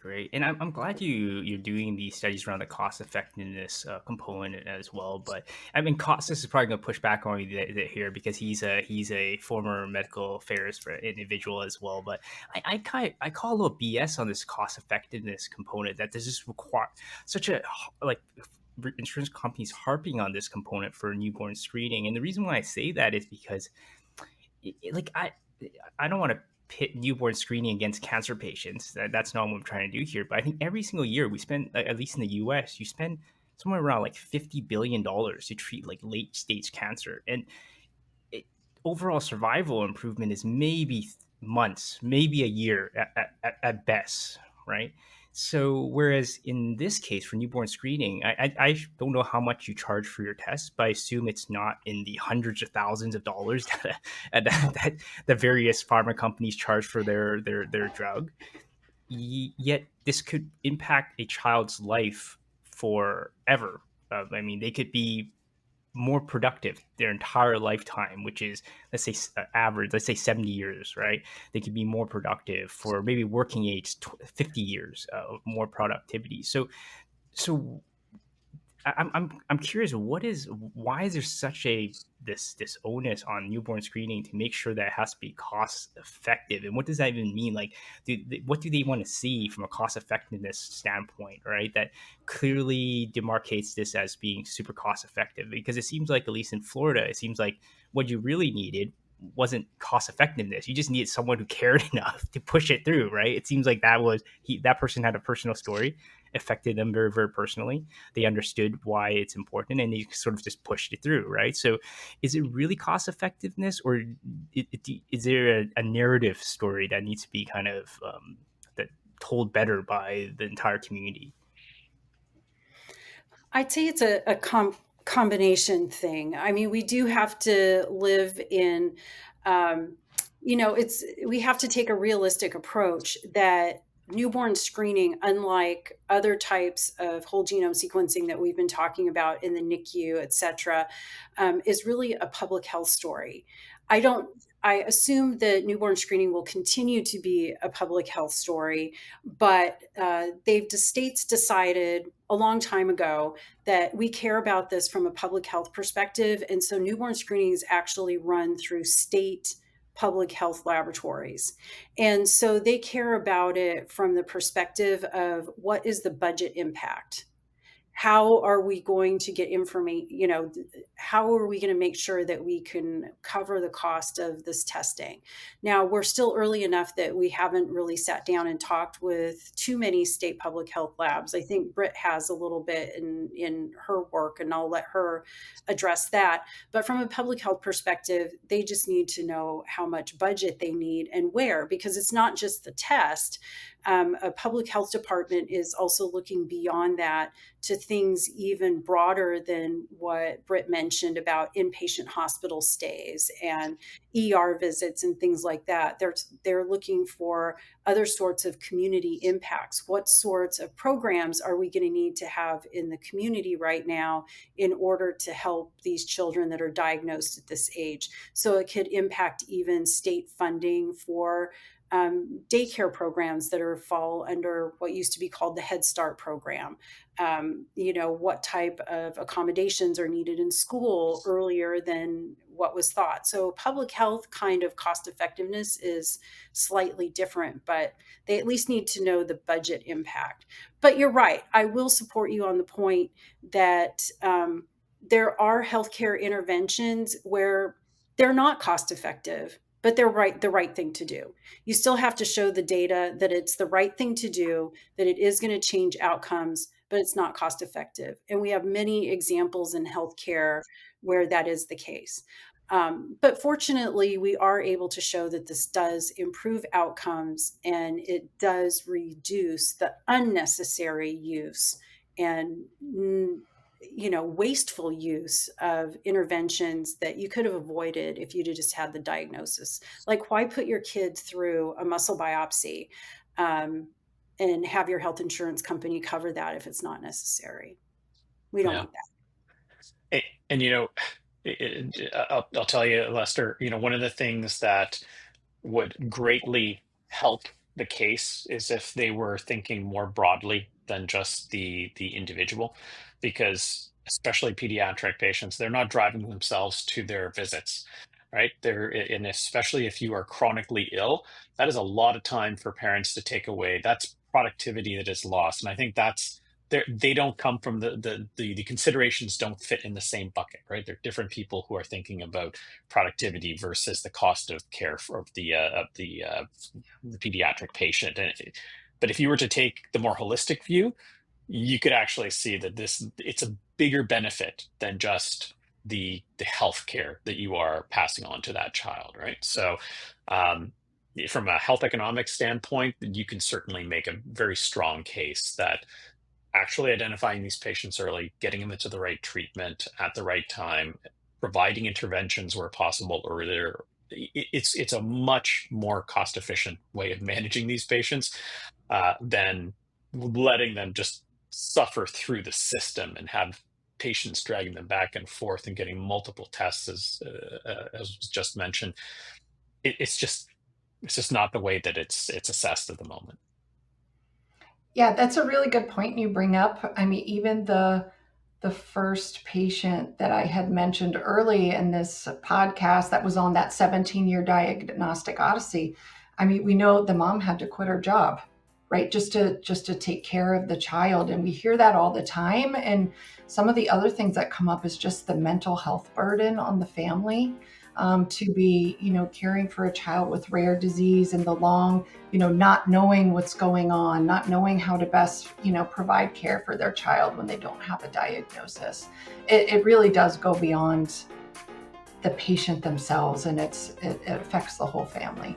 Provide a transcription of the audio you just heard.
great. And I'm glad you're doing these studies around the cost effectiveness component as well. But I mean, Costas is probably going to push back on me here because he's a former medical affairs for individual as well. But I call a little BS on this cost effectiveness component that does just require such a like insurance companies harping on this component for newborn screening. And the reason why I say that is because like I don't want to pit newborn screening against cancer patients. That's not what I'm trying to do here. But I think every single year we spend, at least in the U.S., you spend somewhere around like $50 billion to treat like late stage cancer, and it, overall survival improvement is maybe months, maybe a year at best, right? So, whereas in this case for newborn screening, I don't know how much you charge for your test, but I assume it's not in the hundreds of thousands of dollars that the various pharma companies charge for their drug. Yet, this could impact a child's life forever. I mean, they could be more productive their entire lifetime, which is, let's say, average, let's say 70 years, right? They could be more productive for maybe working age 50 years of more productivity. So I'm curious, why is there such a this onus on newborn screening to make sure that it has to be cost effective, and what does that even mean? Like, what do they want to see from a cost effectiveness standpoint, right? That clearly demarcates this as being super cost effective, because it seems like, at least in Florida, it seems like what you really needed wasn't cost effectiveness. You just needed someone who cared enough to push it through, right? It seems like that person had a personal story, affected them very, very personally. They understood why it's important, and they sort of just pushed it through, right? So is it really cost effectiveness, or is there a narrative story that needs to be kind of that told better by the entire community? I'd say it's a combination thing. I mean, we do have to live in, um, we have to take a realistic approach that newborn screening, unlike other types of whole genome sequencing that we've been talking about in the NICU, et cetera, is really a public health story. I don't, I assume that newborn screening will continue to be a public health story, but the states decided a long time ago that we care about this from a public health perspective. And so newborn screening is actually run through state public health laboratories. And so they care about it from the perspective of what is the budget impact? How are we going to get information, how are we going to make sure that we can cover the cost of this testing? Now, we're still early enough that we haven't really sat down and talked with too many state public health labs. I think Britt has a little bit in her work, and I'll let her address that. But from a public health perspective, they just need to know how much budget they need and where, because it's not just the test. A public health department is also looking beyond that to things even broader than what Britt mentioned about inpatient hospital stays and ER visits and things like that. They're looking for other sorts of community impacts. What sorts of programs are we going to need to have in the community right now in order to help these children that are diagnosed at this age? So it could impact even state funding for daycare programs that fall under what used to be called the Head Start program. What type of accommodations are needed in school earlier than what was thought. So public health kind of cost effectiveness is slightly different, but they at least need to know the budget impact. But you're right. I will support you on the point that there are healthcare interventions where they're not cost effective, but they're the right thing to do. You still have to show the data that it's the right thing to do, that it is going to change outcomes, but it's not cost effective. And we have many examples in healthcare where that is the case. But fortunately, we are able to show that this does improve outcomes and it does reduce the unnecessary use and wasteful use of interventions that you could have avoided if you'd have just had the diagnosis. Like, why put your kid through a muscle biopsy and have your health insurance company cover that if it's not necessary? We don't Yeah. want that. And I'll tell you, Lester, one of the things that would greatly help the case is if they were thinking more broadly than just the individual, because especially pediatric patients, they're not driving themselves to their visits, right? And especially if you are chronically ill, that is a lot of time for parents to take away. That's productivity that is lost, and I think that's they don't come from the considerations don't fit in the same bucket, right? They're different people who are thinking about productivity versus the cost of care for the pediatric patient. But if you were to take the more holistic view, you could actually see that it's a bigger benefit than just the health care that you are passing on to that child, right? So from a health economic standpoint, you can certainly make a very strong case that actually identifying these patients early, getting them into the right treatment at the right time, providing interventions where possible earlier. It's a much more cost efficient way of managing these patients than letting them just suffer through the system and have patients dragging them back and forth and getting multiple tests, as was just mentioned. It's just not the way that it's assessed at the moment. Yeah, that's a really good point you bring up. I mean, even the first patient that I had mentioned early in this podcast that was on that 17-year diagnostic odyssey. I mean, we know the mom had to quit her job, right? Just to take care of the child. And we hear that all the time. And some of the other things that come up is just the mental health burden on the family. To be, caring for a child with rare disease and the long, not knowing what's going on, not knowing how to best, provide care for their child when they don't have a diagnosis. It really does go beyond the patient themselves, and it affects the whole family.